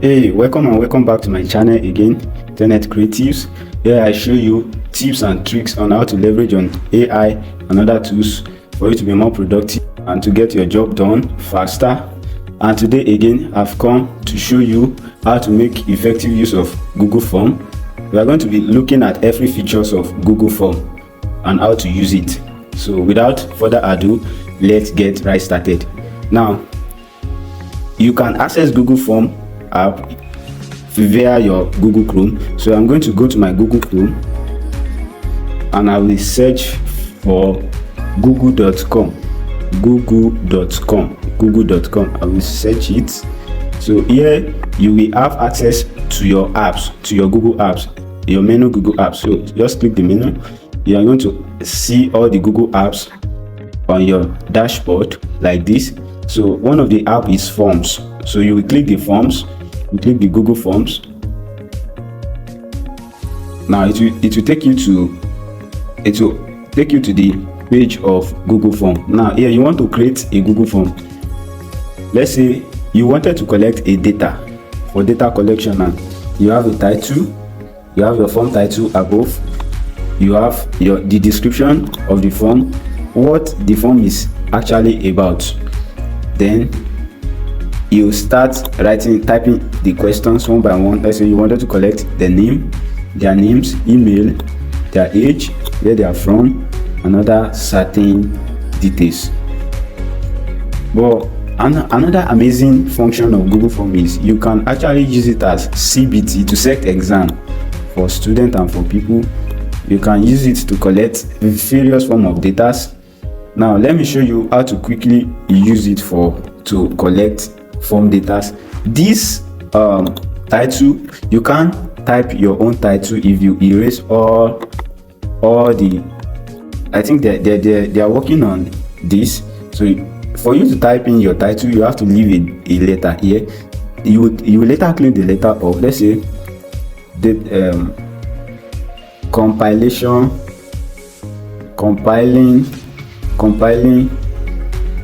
Hey, welcome and welcome back to my channel again, Internet Creatives. Here I show you tips and tricks on how to leverage on AI and other tools for you to be more productive and to get your job done faster. And today again, I've come to show you how to make effective use of Google Form. We are going to be looking at every features of Google Form and how to use it. So without further ado, let's get right started. Now, you can access Google Form app via your Google Chrome. So I'm going to go to my Google Chrome and I will search for google.com. I will search it. So here you will have access to your apps, to your Google apps, your menu Google apps. So just click the menu. You are going to see all the Google apps on your dashboard like this. So one of the app is Forms. So you will click the Forms, you click the Google Forms. Now it will take you to the page of Google Form. Now here you want to create a Google Form. Let's say you wanted to collect a data for data collection. Now you have a title, you have your form title above, you have the description of the form, what the form is actually about. Then you start typing the questions one by one. Let's say you wanted to collect the name, their names, email, their age, where they are from, and other certain details. But another amazing function of Google Form is you can actually use it as CBT to set exam for students and for people. You can use it to collect various form of data. Now let me show you how to quickly use it to collect form data. This title, you can type your own title if you erase all the. I think they are working on this. So for you to type in your title, you have to leave a letter here. You later click the letter of, let's say, the compiling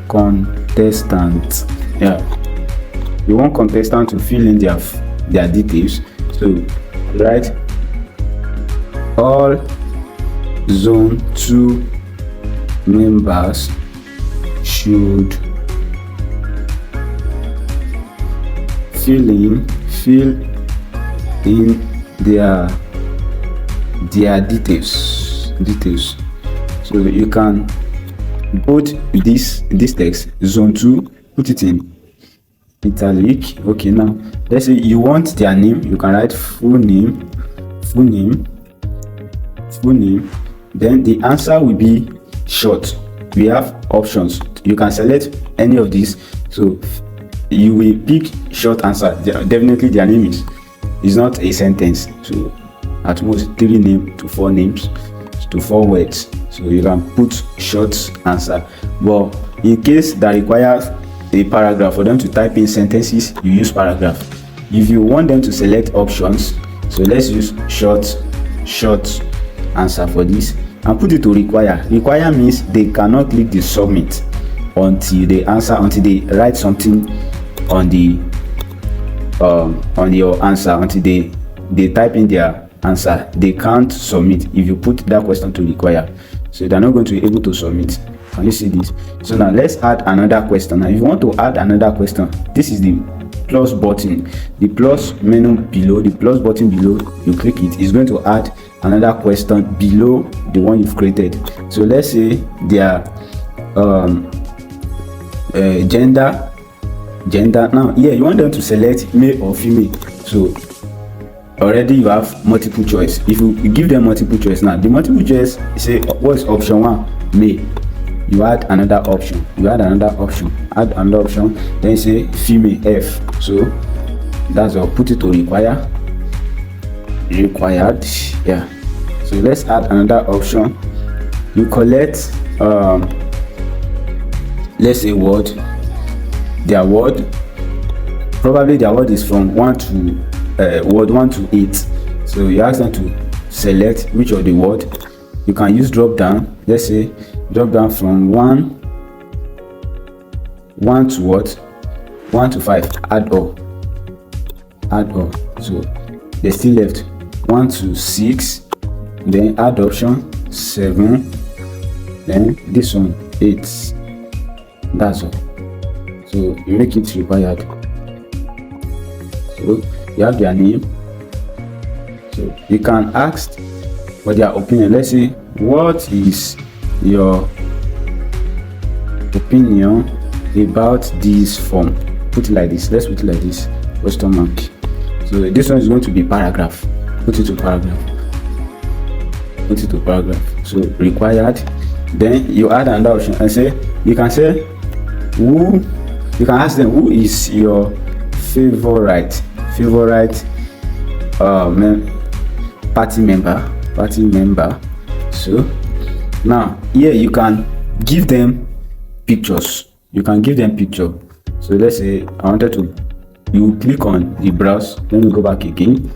contestant. Yeah, you want contestant to fill in their details. So write all zone 2 members should fill in their details. So you can put this text zone 2, put it in italic. Okay, now let's say you want their name. You can write full name. Then the answer will be short. We have options. You can select any of these. So you will pick short answer. Definitely their name is not a sentence. So at most 3 names to 4 names to 4 words. So you can put short answer. But in case that requires a paragraph for them to type in sentences, you use paragraph. If you want them to select options, so let's use short answer for this and put it to require. Require means they cannot click the submit until they write something on your answer. Until they type in their answer, they can't submit if you put that question to require. So they're not going to be able to submit. Can you see this? So now let's add another question. Now if you want to add another question, this is the plus button, the plus menu below, the plus button below. You click it, it's going to add another question below the one you've created. So let's say their gender. Now here you want them to select male or female. So already you have multiple choice. If you give them multiple choice, now the multiple choice, say what's option 1, male. You add another option, add another option, then say female, F. So that's all. Put it to required. Yeah. So let's add another option. You collect let's say word. Their word, probably their word is from 1 to word 1 to 8. So you ask them to select which of the word. You can use drop down. Let's say drop down from 1 to what? 1 to 5. Add all. add all. So they still left 1 to 6, then add option 7, then this one 8. That's all. So you make it required. So you have their name. So you can ask for their opinion. Let's say, what is your opinion about this form? Put it like this. Let's put it like this, question mark. So this one is going to be paragraph. Put it to paragraph. Put it to paragraph. So required. Then you add another option and say, you can say who, you can ask them, who is your favorite party member. So now here you can give them pictures. You can give them picture. So let's say I wanted to, you click on the browse. Let me go back again.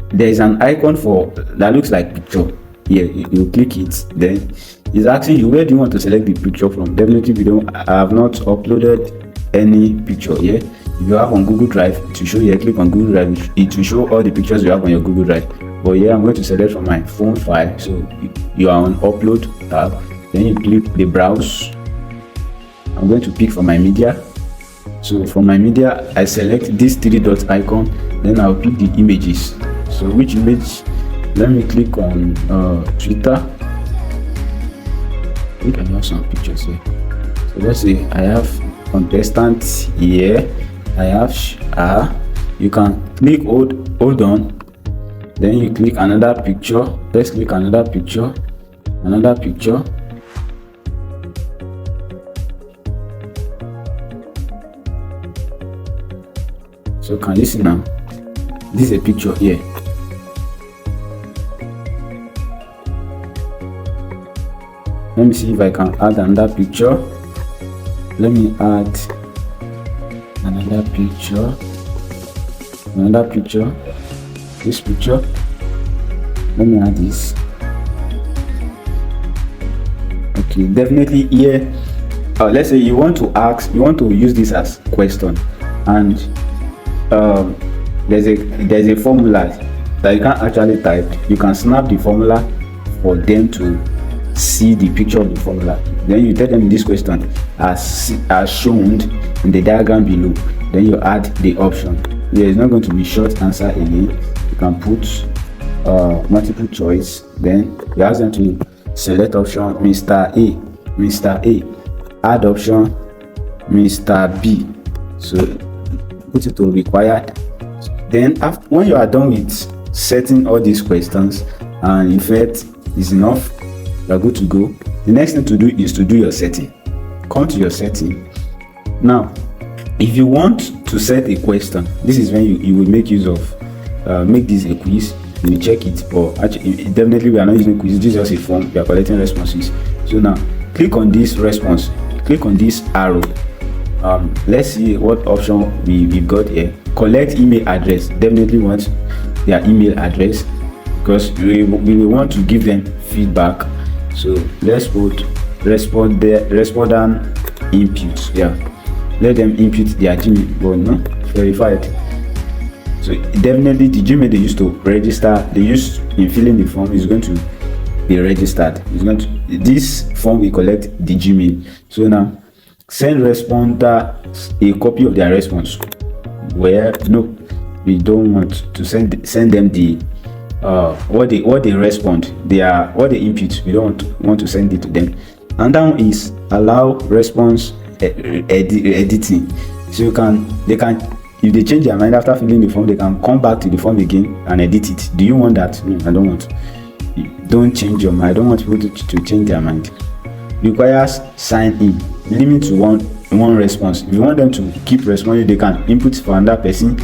There is an icon for that looks like picture. Here you click it. Then it's asking you, where do you want to select the picture from? Definitely we don't, I have not uploaded any picture here. If you have on Google Drive, it will show here. Click on Google Drive, it will show all the pictures you have on your Google Drive. But here I'm going to select from my phone file. So you are on upload tab. Then you click the browse. I'm going to pick from my media. So from my media, I select this 3 dot icon. Then I'll pick the images. So which image? Let me click on Twitter. I think I have some pictures here. So let's say I have contestant here. I have you can click hold on, then you click another picture. Let's click another picture. So can you see now? This is a picture here. Let me see if I can add another picture. Let me add another picture. This picture. Let me add this. Okay, definitely here. Let's say you want to use this as question, and there's a formula that you can't actually type. You can snap the formula for them to see the picture of the formula. Then you tell them this question as shown in the diagram below. Then you add the option. There is not going to be short answer again. You can put multiple choice. Then you ask them to select option Mr. A, add option Mr. B. So put it to required. Then when you are done with setting all these questions, and in fact is enough, you are good to go. The next thing to do is to do your setting. Come to your setting. Now, if you want to set a question, this is when you will make use of make this a quiz. You will check it, but actually definitely we are not using quiz. This is just a form. We are collecting responses. So now click on this response. Click on this arrow. Let's see what option we've got here. Collect email address. Definitely want their email address because we will want to give them feedback. So let's put respondent input. Yeah, let them input their Gmail, but no verified. So definitely the Gmail they used to register, they used in filling the form is going to be registered. It's going to, this form will collect the Gmail. So now send responder a copy of their response. Where no, we don't want to send them the what they respond, what they input. We don't want to send it to them. And that is allow response editing. So they can if they change their mind after filling the form, they can come back to the form again and edit it. Do you want that? No, I don't want. Don't change your mind. I don't want people to change their mind. Requires sign in. Limit to one response. If you want them to keep responding, they can input for another person.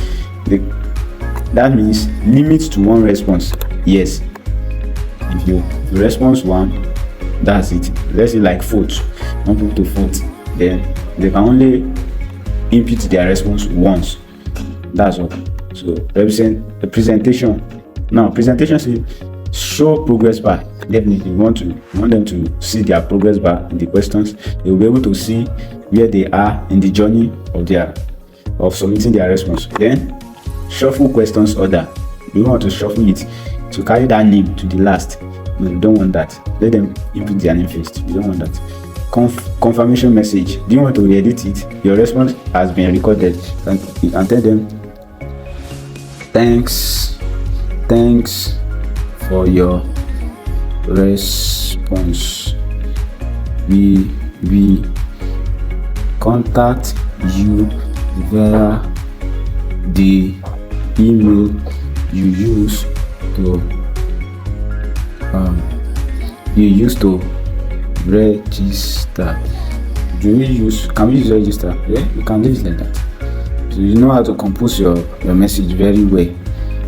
That means limit to one response. Yes. If you response one, that's it. Let's say like vote. Want people to vote, then they can only input their response once. That's all. So represent the presentation. Now presentation say show progress bar. Definitely you want them to see their progress bar in the questions. They will be able to see where they are in the journey of submitting their response. Then shuffle questions order. You want to shuffle it to carry that name to the last. No, you don't want that. Let them input their name first. You don't want that. Confirmation message. Do you want to edit it? Your response has been recorded, and you can tell them, thanks for your response. We contact you via the email you use to register. Can we use register? Yeah, you can leave it like that. So you know how to compose your message very well.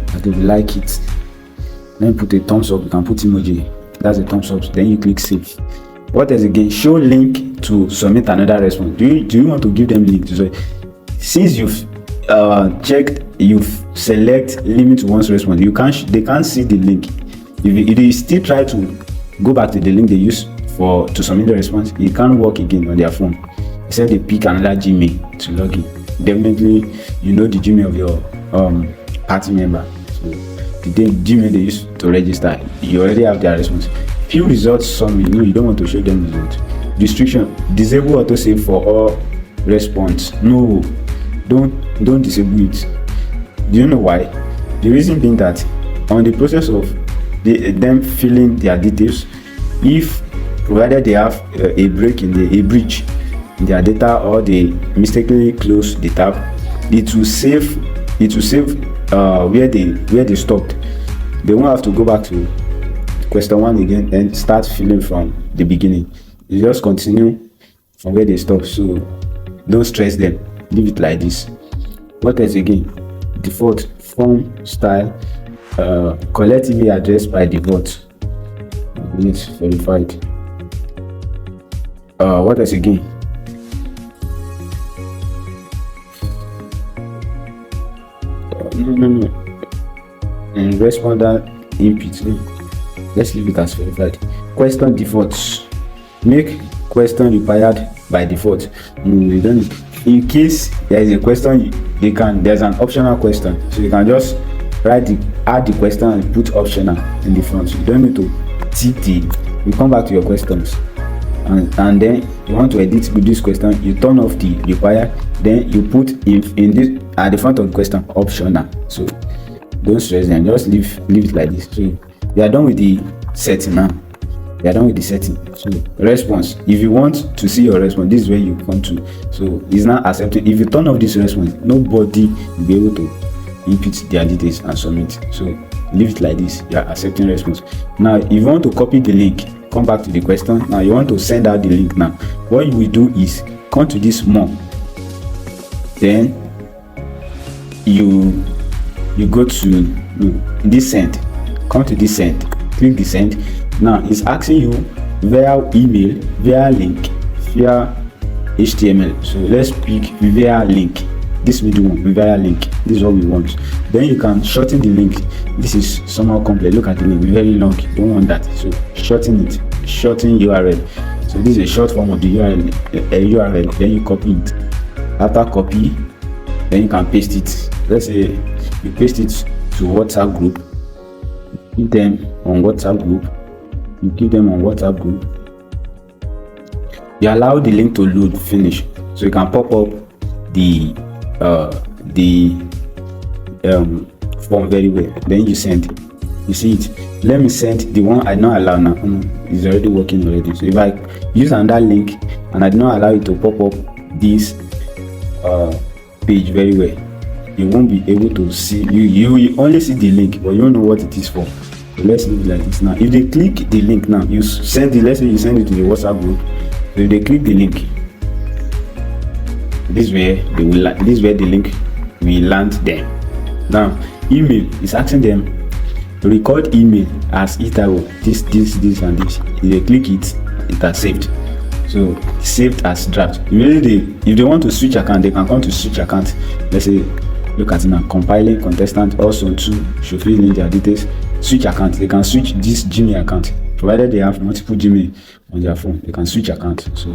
That they will like it. Then put a thumbs up. You can put emoji. That's a thumbs up. Then you click save. What else again? Show link to submit another response. Do you want to give them link to submit? Since you've select limit to one's response, they can't see the link. If they still try to go back to the link they use to submit the response, it can't work again on their phone. Except they pick another Gmail to log in. Definitely, you know the Gmail of your party member. So the Gmail they use to register, you already have their response. Few results summary. No, you don't want to show them results. Restriction: disable autosave for all response. No, don't disable it. Do you know why? The reason being that on the process of them filling their details, if provided they have a breach in their data, or they mistakenly close the tab, it will save where they stopped. They won't have to go back to question 1 again and start filling from the beginning. You just continue from where they stop. So don't stress them. Leave it like this. What else again? Default form style. Collect email address by default. It's verified. What else again? No. And responder input. Let's leave it as verified. Question defaults. Make question required by default. You don't. In case there is a question, there's an optional question, so you can just add the question and put optional in the front. You don't need to tick you come back to your questions, and then you want to edit with this question, you turn off the require, then you put in this at the front of the question optional. So don't stress them, just leave it like this. So you are done with the setting now. So response, if you want to see your response, this is where you come to. So it's not accepting. If you turn off this response, nobody will be able to input their details and submit. So leave it like this. You are accepting response. Now if you want to copy the link, come back to the question. Now you want to send out the link. Now what you will do is come to this more, then you go to this send. Come to this send, click the send. Now it's asking you via email, via link, via HTML. So let's pick via link. This middle one, via link. This is what we want. Then you can shorten the link. This is somehow complex. Look at the link, very long. You don't want that. So shorten it. Shorten URL. So this is a short form of the URL. Then you copy it. After copy, then you can paste it. Let's say you paste it to WhatsApp group. Give them on WhatsApp group. You give them on WhatsApp group. You allow the link to load, finish. So you can pop up the form very well. Then you send. You see it. Let me send the one I not allow now. It's already working already. So if I use another link and I do not allow it to pop up this page very well, you won't be able to see. You will only see the link, but you don't know what it is for. So let's leave it like this. Now if they click the link, now you send it. Let's say you send it to the WhatsApp group. So if they click the link, this is where the link will land them. Now email is asking them to record email as either this and this. If they click it, it has saved. So saved as draft. Immediately, if they want to switch account, they can come to switch account. Let's say, look at it now, compiling contestant also to should fill in their details. Switch account, they can switch this Gmail account, provided they have multiple Gmail on their phone. They can switch account. So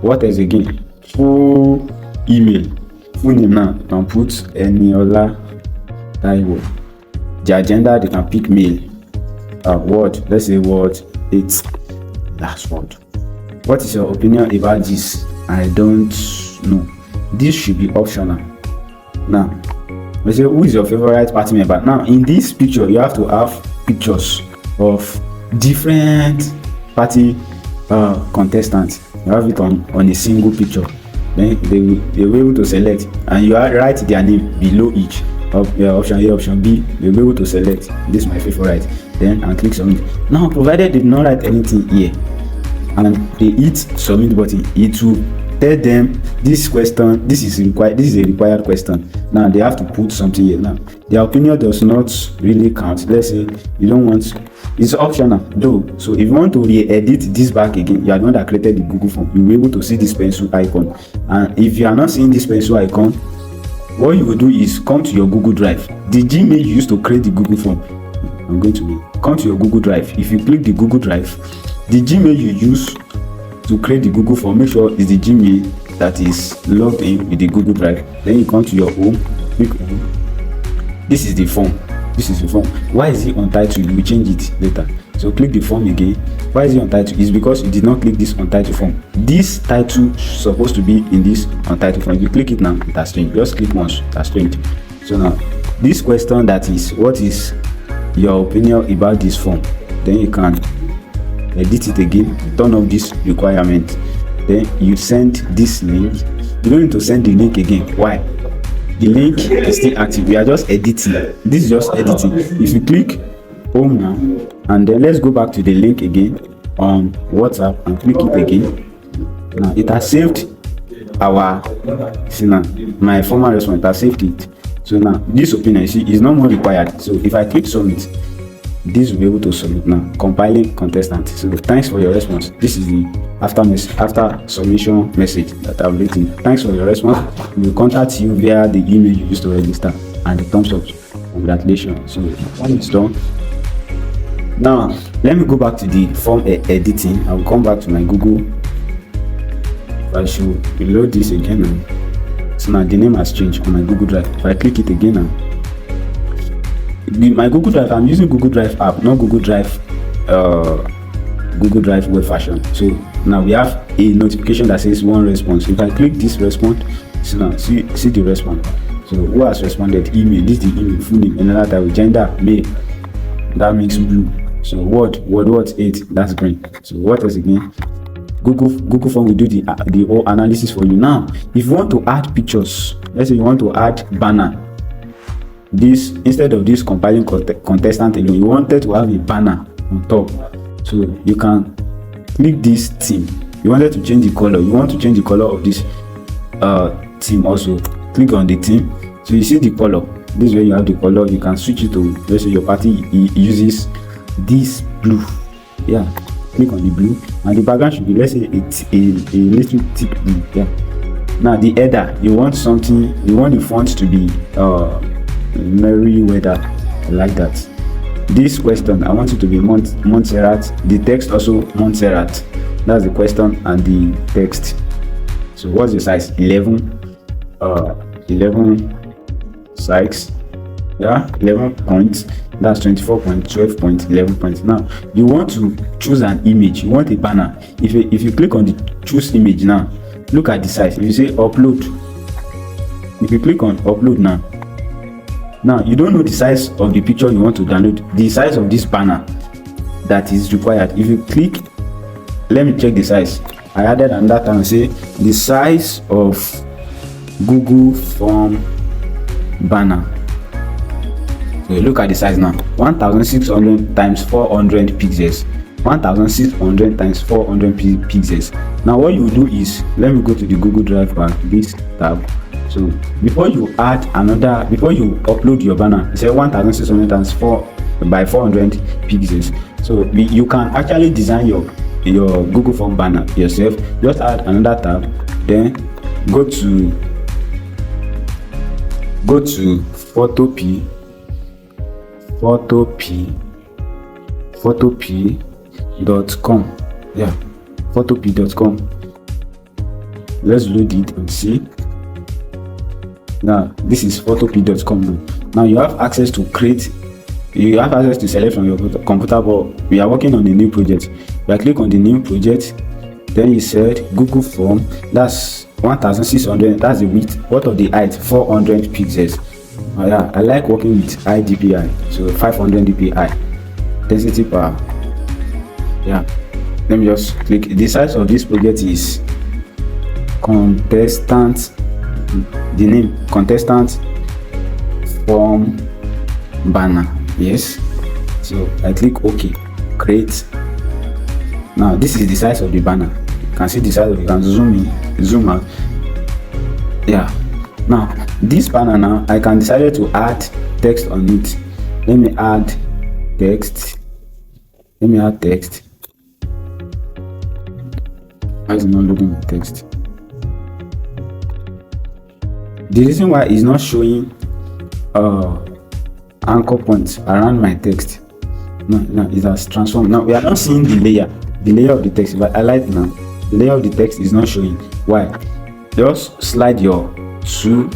what else again? Full email, full name. Now you can put Eniola Taiwo. Their gender, they can pick male. Word, let's say word 8. Last word. What is your opinion about this? I don't know. This should be optional. Now, we say, who is your favorite party member? Now, in this picture, you have to have pictures of different party contestants. You have it on a single picture. Then they will be able to select, and you write their name below each. Option A, option B, they'll be able to select. This is my favorite. Then and click submit. Now, provided they did not write anything here, and they hit submit button, it will tell them this question, this is required, this is a required question. Now they have to put something here. Now their opinion does not really count. Let's say you don't want, it's optional though. So if you want to re-edit this back again, you are the one that created the Google form, you'll be able to see this pencil icon. And if you are not seeing this pencil icon, what you will do is come to your Google Drive, the Gmail you used to create the Google form. I'm going to come to your Google Drive. If you click the Google Drive, the Gmail you use to create the Google form, make sure it's the Gmail that is logged in with the Google Drive. Then you come to your home, click home. This is the form. This is the form. Why is it untitled? You will change it later. So click the form again. Why is it untitled? It's because you did not click this untitled form. This title is supposed to be in this untitled form. If you click it now, it has changed. Just click once, it has changed. So now, this question that is, what is your opinion about this form? Then you can edit it again, turn off this requirement. Then you send this link. You don't need to send the link again. Why? The link is still active. We are just editing. This is just editing. If you click home now, and then let's go back to the link again on WhatsApp and click it again. Now it has saved our, see now, my former response has saved it. So now this opinion, see, is no more required. So if I click submit, this will be able to submit now. Compiling contestant. So thanks for your response. This is the after submission message that I've written. Thanks for your response. We will contact you via the email you used to register and the thumbs up. Congratulations. So when it's done. Now let me go back to the form editing. I will come back to my Google. I should reload this again now. So now the name has changed on my Google Drive. If I click it again now, my Google Drive, I'm using Google Drive app, not Google Drive web version. So now we have a notification that says one response. If I click this response, so now see the response. So who has responded? Email. This is the email, full name, another type, gender, male. That makes blue. So word 8, that's green. So what else again? Google form will do the whole analysis for you. Now if you want to add pictures, let's say you want to add banner, this instead of this compiling contestant alone, you wanted to have a banner on top. So you can click this theme. You wanted to change the color, you want to change the color of this theme also. Click on the theme. So you see the color, this is where you have the color. You can switch it to, let's say your party uses this blue. Yeah, click on the blue, and the background should be, let's say it's a little thick blue. Yeah. Now the header, you want something, you want the font to be Merryweather, like that. This question, I want it to be Montserrat. The text also Montserrat. That's the question and the text. So what's the size? 11 size. Yeah, 11 points. That's 24 point, 12 point, 11 points. Now you want to choose an image. You want a banner. If you click on the choose image now, look at the size. If you say upload, if you click on upload now you don't know the size of the picture you want to download, the size of this banner that is required. If you click, let me check the size. I added another time, say the size of Google form banner. So look at the size now, 1600 times 400 pixels. 1600 times 400 pixels. Now what you do is, let me go to the Google Drive bar, this tab. So before you upload your banner, say 1600 times 4 by 400 pixels. So you can actually design your Google form banner yourself. Just add another tab, then go to photopea.com. Yeah, photopea.com. Let's load it and see. Now this is photopea.com now. Now you have access to create, you have access to select from your computer, but we are working on a new project. If I click on the new project, then you said Google Form, that's 1600, that's the width. What of the height? 400 pixels. Oh yeah, I like working with high DPI, so 500 DPI density power. Yeah, let me just click. The size of this project is contestant, the name contestant form banner. Yes, so I click OK, create. Now this is the size of the banner. You can see the size of it. You can zoom in, zoom out. Yeah, now this banner, now I can decide to add text on it. Let me add text. Why is it not loading the text? The reason why it's not showing anchor points around my text, no, it has transformed. Now we are not seeing the layer of the text. If I highlight now, the layer of the text is not showing. Why? Just slide your to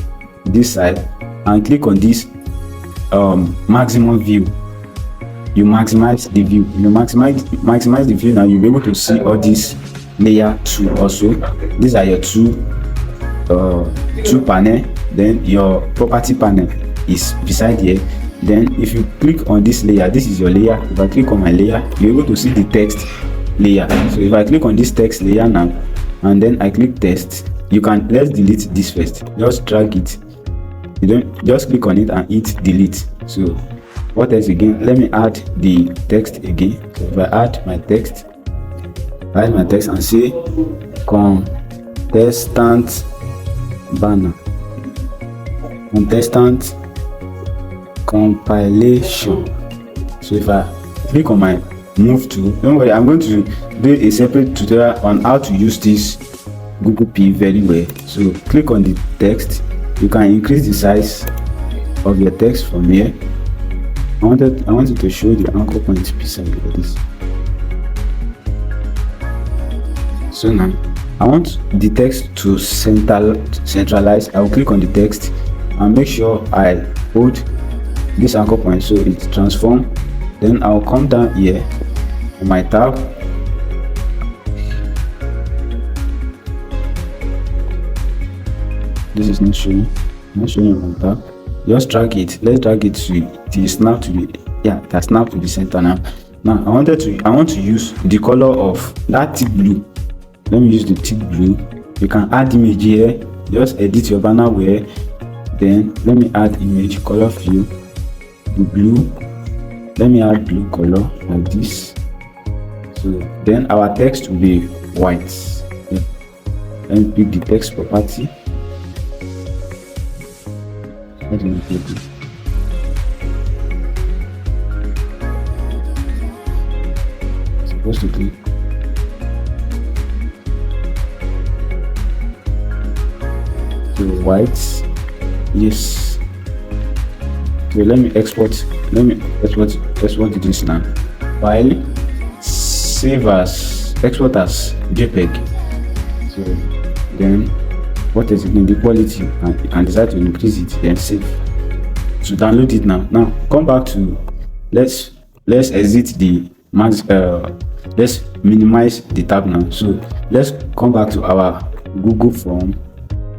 this side and click on this maximum view. You maximize the view. You maximize the view. Now you'll be able to see all these layer 2 also. These are your two panel. Then your property panel is beside here. Then if you click on this layer, this is your layer. If I click on my layer, you're able to see the text layer. So if I click on this text layer now, and then I click text, you can, let's delete this first. Just drag it. You don't just click on it and hit delete. So what else again? Let me add the text again. So if I add my text and say contestant banner, contestant compilation. So if I click on my move to, don't worry, I'm going to do a separate tutorial on how to use this Google P very well. So click on the text. You can increase the size of your text from here. I wanted to show the anchor point beside like this. So now I want the text to centralize. I will click on the text and make sure I hold this anchor point so it's transformed. Then I'll come down here on my tab. This is not showing on my tab. Just drag it. Let's drag it to snap to the, yeah, that snap to the center now. Now I want to use the color of that thick blue. Let me use the thick blue. You can add image here. Just edit your banner where. Then let me add image color fill. The blue. Let me add blue color like this. So then our text will be white. Yeah. Let me pick the text property. Let me click it. Supposed to click. So white, yes. So let me export this now. File, save as, export as JPEG. So then what is it in the quality, and you can decide to increase it, then save. So download it now. Now come back to, let's exit the max, let's minimize the tab now. So let's come back to our Google Form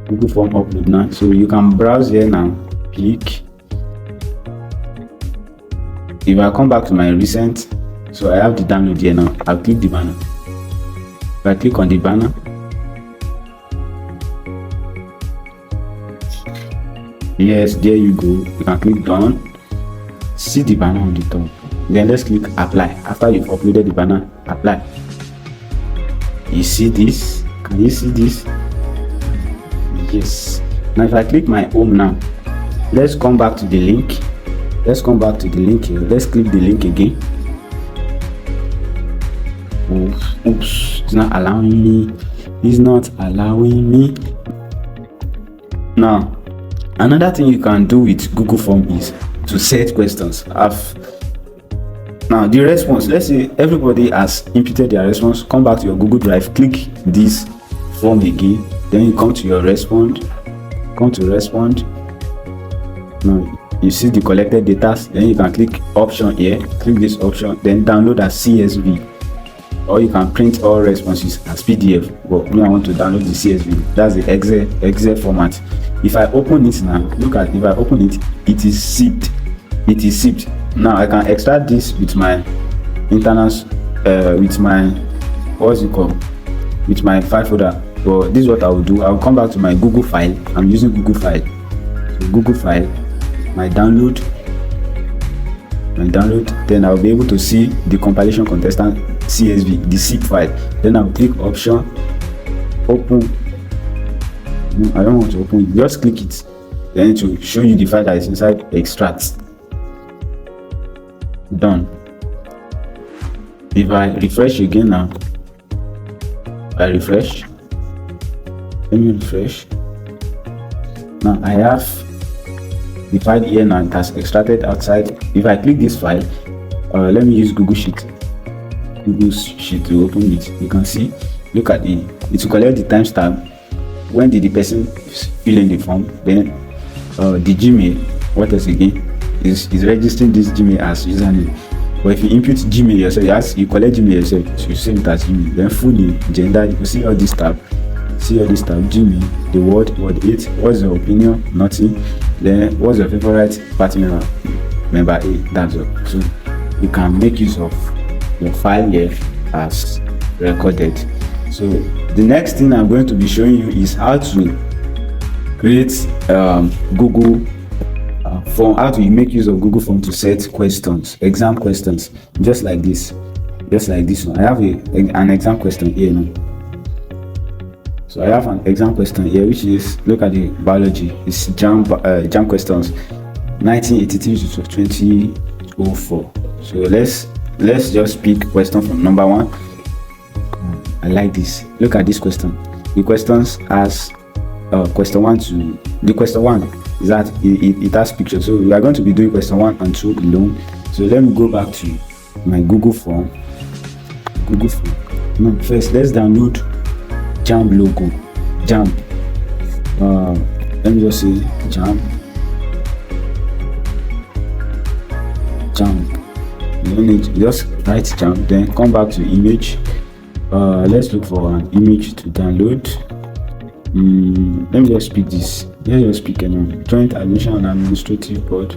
upload now. So you can browse here now, click. If I come back to my recent, so I have the download here now. I'll click the banner. If I click on the banner, yes, there you go. You can click done. See the banner on the top. Then let's click apply. After you've uploaded the banner, apply. You see this? Can you see this? Yes. Now if I click my home now, let's come back to the link. Let's come back to the link here. Let's click the link again. Oops, it's not allowing me. It's not allowing me. Now, another thing you can do with Google Form is to set questions. Now the response, let's say everybody has inputted their response. Come back to your Google Drive, click this form again, then you come to your respond. Now you see the collected data, then you can click option here, click this option, then download as CSV, or you can print all responses as PDF. But me, I want to download the CSV. That's the Excel format. If I open it now, look at, if I open it, it is zipped. It is zipped. Now I can extract this with my internals, with my, what's it called, with my file folder. But this is what I will do. I will come back to my Google file. I'm using Google file. So Google file, my download, then I'll be able to see the compilation contestant CSV, the zip file. Then I'll click option, open. No, I don't want to open it. Just click it. Then to show you the file that is inside, extract. Done. If I refresh again now, I refresh. Let me refresh. Now I have the file here now. It has extracted outside. If I click this file, let me use Google Sheet. Google Sheet to open it. You can see. Look at it. It will collect the timestamp. When did the person fill in the form? Then the Gmail. What else again? Is registering this Gmail as username. But if you input Gmail yourself, you collect Gmail yourself, so you save it as Gmail. Then full name, gender. You can see all this tab. Gmail, the word 8, what's your opinion, nothing. Then what's your favorite party member A, that's all. So you can make use of your file here as recorded. So the next thing I'm going to be showing you is how to create Google form, how to make use of Google form to set questions, exam questions, just like this one. I have an exam question here now. So I have an exam question here, which is, look at the biology. It's jam questions 1983 to 2004. So let's just pick question from number 1. I like this. Look at this question. The questions as question 1 to the question 1 is that it has pictures. So we are going to be doing question 1 and 2 alone. So let me go back to my Google form. No, first let's download JAMB logo. JAMB. Let me just say JAMB. You don't need to just write JAMB, then come back to image. Let's look for an image to download. Let me just pick this. Let's just pick a Joint Admission and Administrative Board.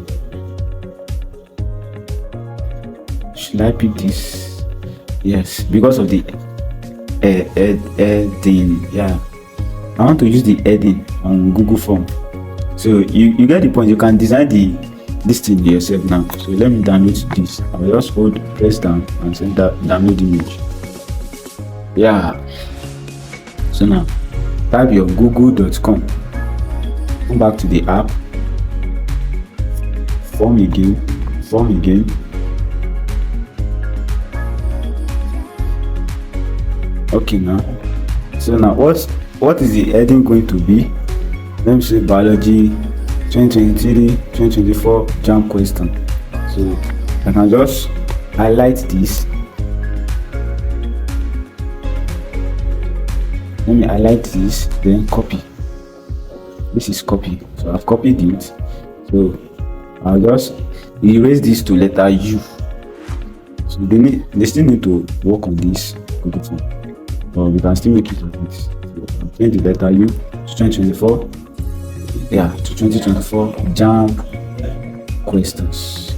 Should I pick this? Yes, because of the heading. Yeah, I want to use the heading on Google form. So you get the point. You can design this thing yourself now. So let me download this. I will just press down and send that download image. Yeah. So now type your google.com. Come back to the app. Form again. Okay, now. So now what is the heading going to be? Let me say biology 2023-2024 JAMB question. So I can just highlight this. Let me highlight this, then copy. This is copy. So I've copied it. So I'll just erase this to letter U. So they still need to work on this Google form. But we can still make it of this. So I'll change the letter U to 2024. Yeah, to 2024 JAMB questions.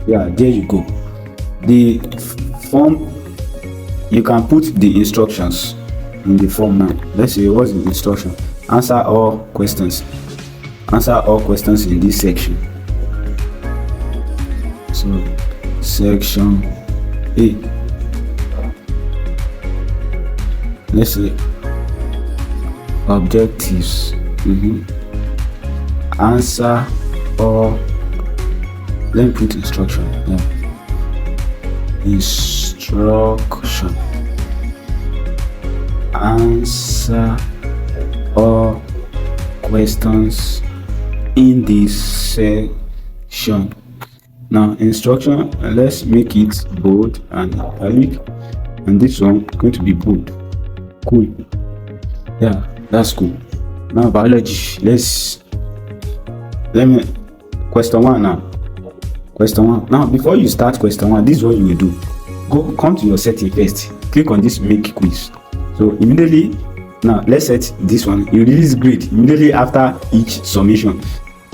Yeah, there you go. The form, you can put the instructions in the form now. Let's say what's the instruction? Answer all questions in this section. So section A, let's say objectives. Answer all, let me put instruction. Instruction. Answer all questions in this section. Now instruction, let's make it bold and italic, and this one is going to be bold. Cool. Yeah, that's cool. Now biology, let me Question one now. Question one. Now, before you start question one, this is what you will do. Come to your setting first. Click on this make quiz. So immediately, now let's set this one. You release grade immediately after each submission.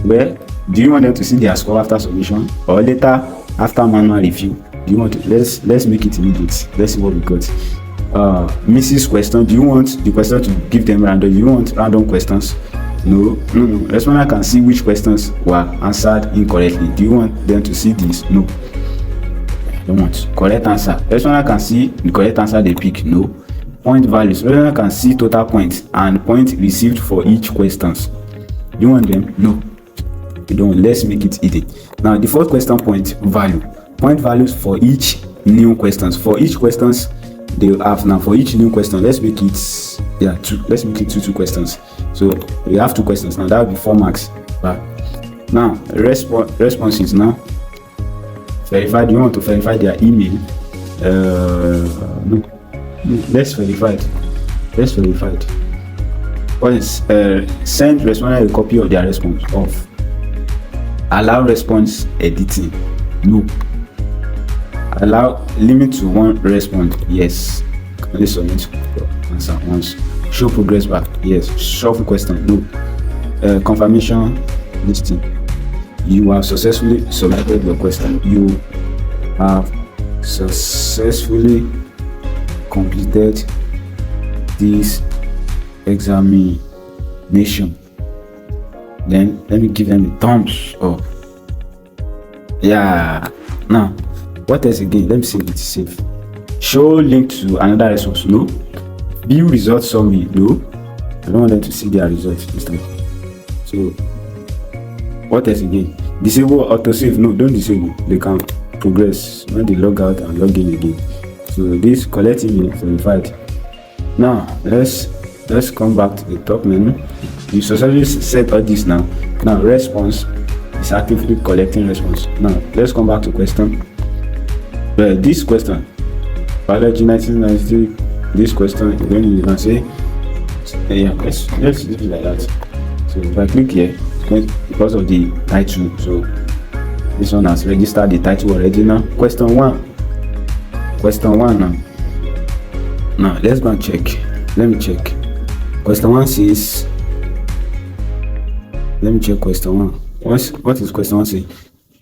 Well, do you want them to see their score after submission or later after manual review? Do you want to, let's make it immediate. Let's see what we got. Mrs. question. Do you want the question to give them random? Do you want random questions? No. Respondent can see which questions were answered incorrectly. Do you want them to see this? No. Don't want. Correct answer. Respondent can see the correct answer they pick. No. Point values. Respondent can see total points and points received for each questions. Do you want them? No. You don't. Let's make it easy. Now the fourth question, point value. Point values for each new questions. For each questions they have now. For each new question, let's make it two. Let's make it two questions. So we have 2 questions now. That will be 4 marks. But now responses now. Verified. You want to verify their email? No. Let's verify it. Let's verify it. What is send respondent a copy of their response? Off. Allow response editing? No. Allow limit to 1 response? Yes. Only submit answer once. Show progress back? Yes. Shuffle question? No. Confirmation listing? You have successfully submitted your question. You have successfully completed this examination. Then let me give them a thumbs up. Yeah. Now, what else again? Let me see if it's safe. Show link to another resource? No. View results summary? No. I don't want them to see their results instantly. So, what else again? Disable autosave? No, don't disable. They can progress when they log out and log in again. So this collect email verified. Now let's come back to the top menu. You successfully set all this now. Now response is actively collecting response. Now let's come back to question. This question, biology 1993. This question, then you can say, yeah, let's leave it like that. So if I click here, because of the title, so this one has registered the title already. Now question one now let's go and check. Let me check. Question one says, let me check question one. What is question one say?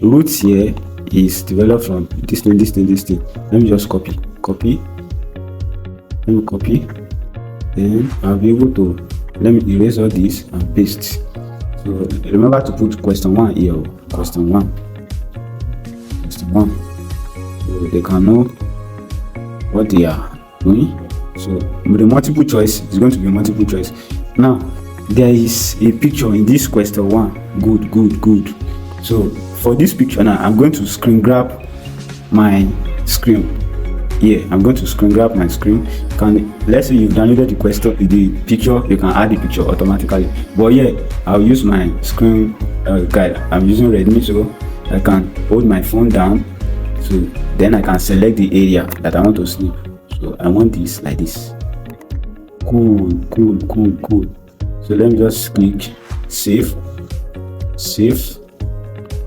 Roots here is developed from this thing. Let me just copy. Let me copy. Then I'll be able to, let me erase all this and paste. So remember to put question one here. Question one. So they can know what they are doing. So the multiple choice is going to be multiple choice. Now there is a picture in this question one. Good. So for this picture now, I'm going to screen grab my screen. Here I'm going to screen grab my screen. Let's say you've downloaded the picture, you can add the picture automatically. But yeah, I'll use my screen guide. I'm using Redmi, so I can hold my phone down. So then I can select the area that I want to snip. So I want this like this. Cool. So let me just click save.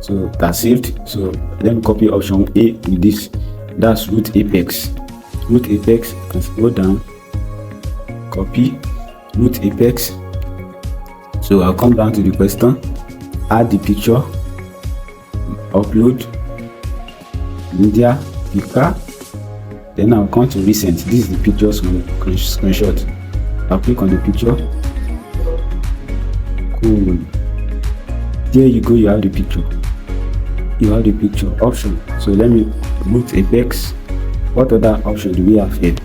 So that's saved. So let me copy option A with this. That's root apex. I can go down, copy root apex. So I'll come down to the question, add the picture, upload media picture. Then I'll come to recent. This is the picture screenshot. I'll click on the picture. Cool. There you go. You have the picture. Option. So let me root apex. What other option do we have here?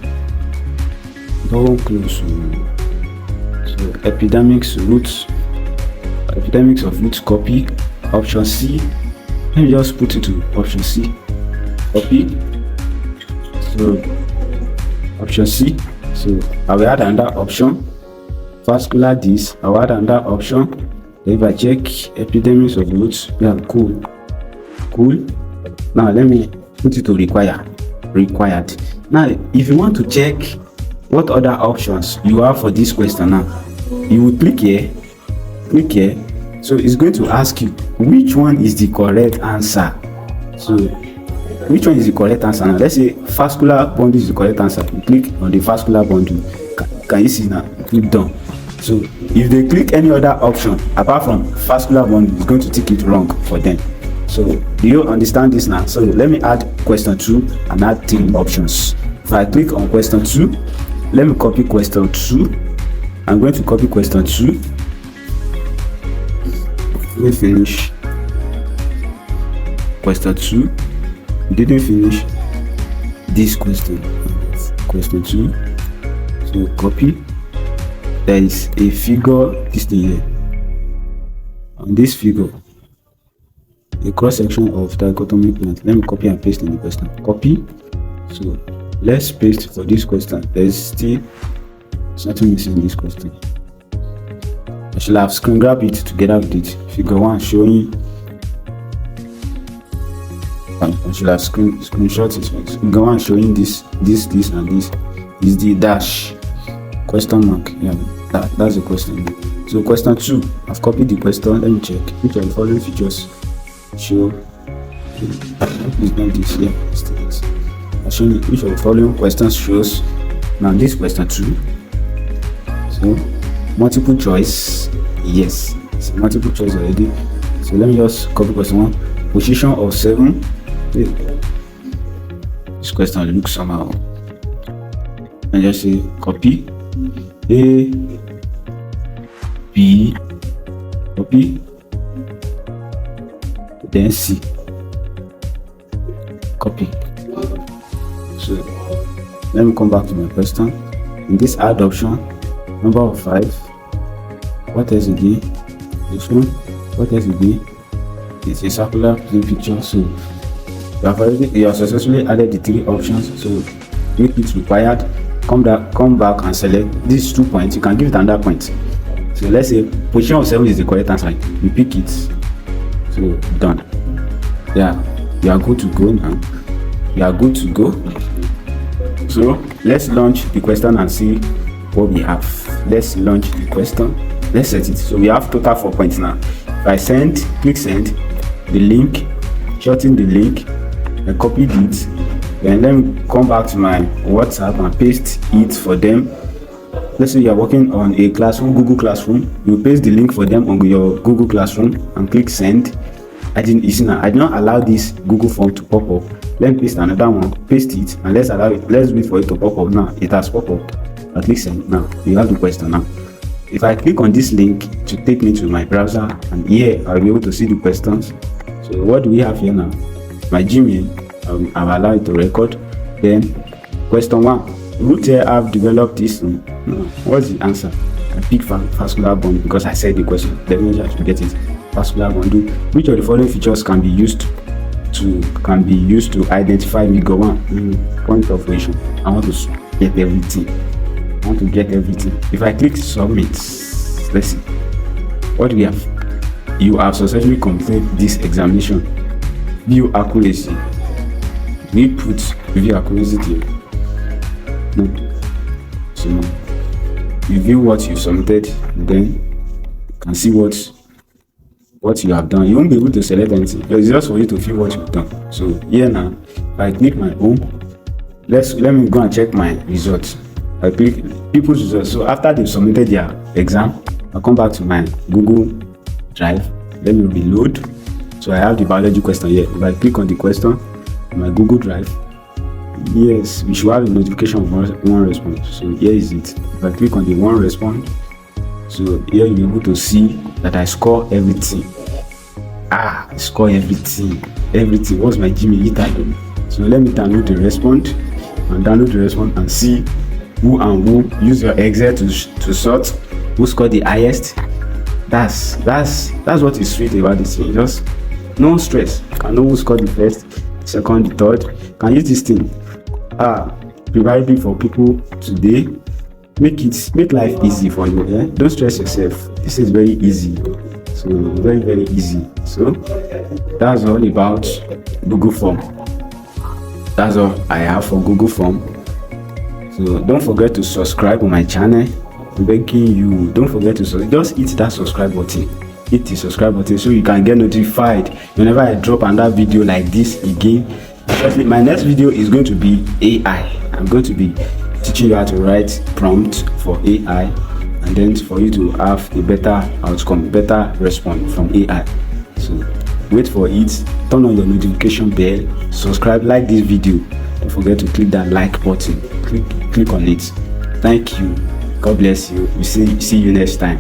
Don't close. So epidemics of roots copy. Option C. Let me just put it to option C. Copy. So option C. So I will add another option. Vascular this. I will add another option. If I check epidemics of roots, yeah, cool. Now let me put it to required. Now if you want to check what other options you have for this question, now you will click here, So it's going to ask you which one is the correct answer. So which one is the correct answer now? Let's say vascular bundle is the correct answer. You click on the vascular bundle. Can you see now? Click done. So if they click any other option apart from vascular bundle, it's going to take it wrong for them. So do you understand this now? So let me add question 2 and add 3 options. If I click on question 2, let me copy question 2. I'm going to copy question 2. Let me finish question 2. Didn't finish this question 2. So copy. There is a figure, this thing here. On this figure, a cross section of dichotomy plant. Let me copy and paste in the question. Copy. So let's paste for this question. There's still something missing in this question. I should have screen grab it together with it. Figure 1 showing. I should have screenshot it. Figure 1 showing this, and this is the dash question mark. Yeah, that's the question. So question 2, I've copied the question. Let me check which of the following features show. It's not this. Yeah, it's this. I'll show you which of the following questions shows. Now this question 2. So multiple choice. Yes, it's multiple choice already. So let me just copy question 1. Position of 7. This question looks somehow. And just say copy. A, B, copy, then C, copy. So let me come back to my question. In this add option, number of 5, what else again? This one, what else again? It's a circular plane picture. So you have successfully added the 3 options. So make it required. Come back and select these 2 points. You can give it another point. So let's say position of 7 is the correct answer. You pick it. So done. Yeah, you are good to go now. You are good to go. So let's launch the question and see what we have. Let's launch the question. Let's set it. So we have total 4 points now. If I click send the link, shorten the link, I copied it. Then let me come back to my WhatsApp and paste it for them. Let's say you are working on a classroom, Google Classroom. You paste the link for them on your Google Classroom and click send. I did not allow this Google form to pop up. Let me paste another one, paste it, and let's wait for it to pop up. Now it has popped up. I click send. Now you have the question now. If I click on this link to take me to my browser, and here I'll be able to see the questions. So what do we have here now? My Gmail. I've allowed it to record. Then question 1, root here I've developed this. What's the answer? I picked vascular bundle because I said the question. Then I should get it. Vascular bundle. Which of the following features can be used to identify figure 1? Point of origin. I want to get everything. If I click submit, let's see. What do we have? You have successfully completed this examination. View accuracy. We put view accuracy here. No. So you view what you submitted, then you can see what you have done. You won't be able to select anything. It's just for you to view what you've done. So here now, if I click my home, let me go and check my results. I click people's results. So after they've submitted their exam, I'll come back to my Google Drive. Let me reload. So I have the biology question here. If I click on the question on my Google Drive, yes, we should have a notification of one response. So here is it. If I click on the one response, so here you'll be able to see that I score everything. I score everything. What's my Gmail title? So let me download the response and see who use your Excel to sort who scored the highest. That's what is sweet about this thing. Just no stress. You can know who scored the first, second, the third. You can use this thing. Preparing for people today. Make life easy for you. Yeah? Don't stress yourself. This is very easy. So very, very easy. So that's all about Google Form. That's all I have for Google Form. So don't forget to subscribe on my channel. I'm begging you, don't forget to just hit that subscribe button. hit the subscribe button so you can get notified whenever I drop another video like this again. Especially my next video is going to be AI. I'm going to be teaching you how to write prompt for AI, and then for you to have a better outcome, better response from AI. So wait for it, turn on the notification bell, subscribe, like this video. Don't forget to click that like button, click on it. Thank you, God bless you. We see you next time.